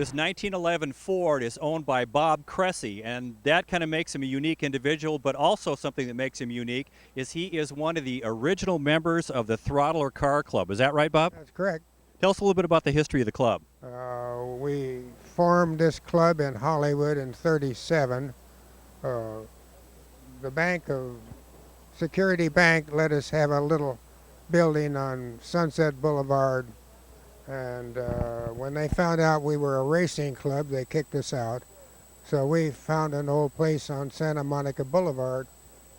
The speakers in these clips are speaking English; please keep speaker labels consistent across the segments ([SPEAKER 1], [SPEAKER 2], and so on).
[SPEAKER 1] This 1911 Ford is owned by Bob Cressy, and that kind of makes him a unique individual, but also something that makes him unique is he is one of the original members of the Throttler Car Club. Is that right, Bob?
[SPEAKER 2] That's correct.
[SPEAKER 1] Tell us a little bit about the history of the club.
[SPEAKER 2] We formed this club in Hollywood in '37. The Security Bank let us have a little building on Sunset Boulevard, and when they found out we were a racing club, they kicked us out. So we found an old place on Santa Monica Boulevard,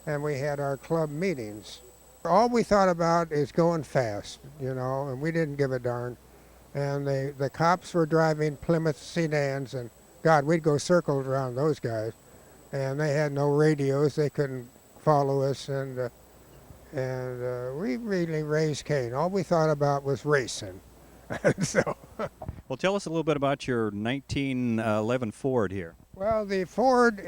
[SPEAKER 2] and we had our club meetings. All we thought about is going fast, and we didn't give a darn. And the cops were driving Plymouth sedans, and God, we'd go circles around those guys. And they had no radios; they couldn't follow us, and we really raised Cain. All we thought about was racing. So,
[SPEAKER 1] Well, tell us a little bit about your 1911 Ford here.
[SPEAKER 2] well, the Ford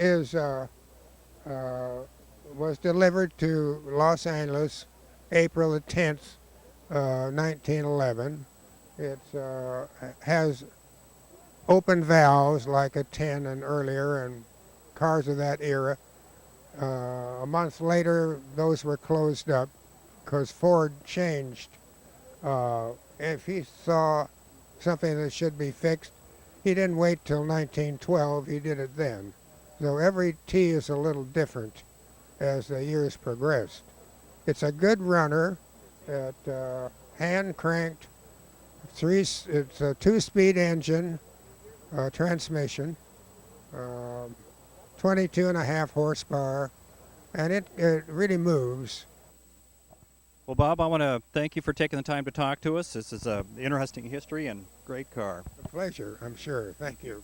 [SPEAKER 2] was delivered to Los Angeles April the 10th, 1911. It has open valves like a 10 and earlier, and cars of that era. A month later, those were closed up because Ford changed. If he saw something that should be fixed, he didn't wait till 1912, he did it then. So every T is a little different as the years progressed. It's a good runner at hand cranked. It's a 2-speed engine, transmission, 22.5 horsepower, and it really moves.
[SPEAKER 1] Well, Bob, I want to thank you for taking the time to talk to us. This is an interesting history and great car.
[SPEAKER 2] A pleasure, I'm sure. Thank you.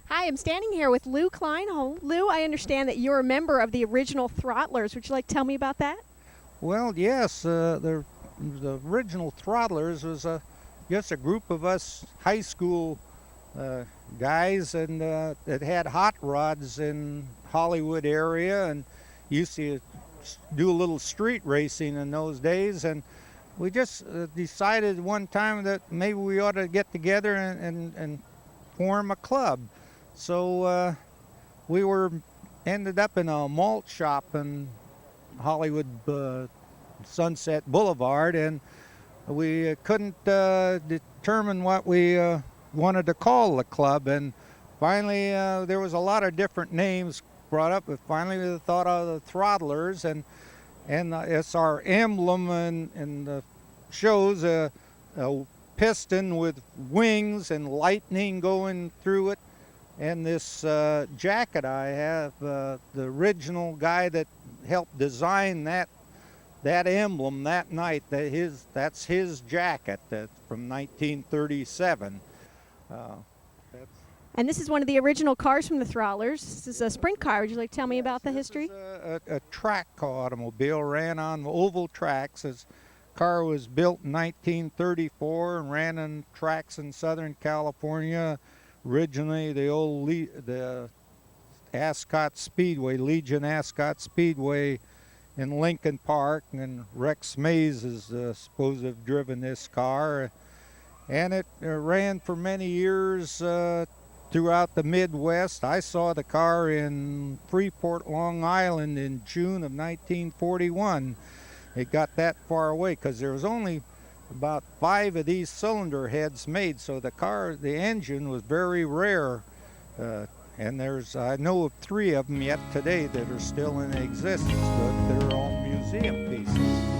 [SPEAKER 3] Hi, I'm standing here with Lou Kleinhold. Lou, I understand that you're a member of the original Throttlers. Would you like to tell me about that?
[SPEAKER 4] Well, yes, the original Throttlers was just a group of us high school guys, and that had hot rods in Hollywood area, and used to do a little street racing in those days. And we just decided one time that maybe we ought to get together and form a club. So we ended up in a malt shop in Hollywood Sunset Boulevard, and we couldn't determine what we wanted to call the club. And finally, there was a lot of different names brought up, but finally we thought of the Throttlers, and it's our emblem, and the shows a piston with wings and lightning going through it. And this jacket I have, the original guy that helped design that emblem that night, that's his jacket. That's from 1937.
[SPEAKER 3] And this is one of the original cars from the Throttlers. This is a sprint car. Would you like to tell me about the history?
[SPEAKER 4] This is a track car automobile, ran on oval tracks. This car was built in 1934 and ran on tracks in Southern California. Originally, the Ascot Speedway, Legion Ascot Speedway in Lincoln Park, and Rex Mays is supposed to have driven this car. And it ran for many years throughout the Midwest. I saw the car in Freeport, Long Island in June of 1941. It got that far away because there was only about 5 of these cylinder heads made, so the engine was very rare. And I know of 3 of them yet today that are still in existence, but they're all museum pieces.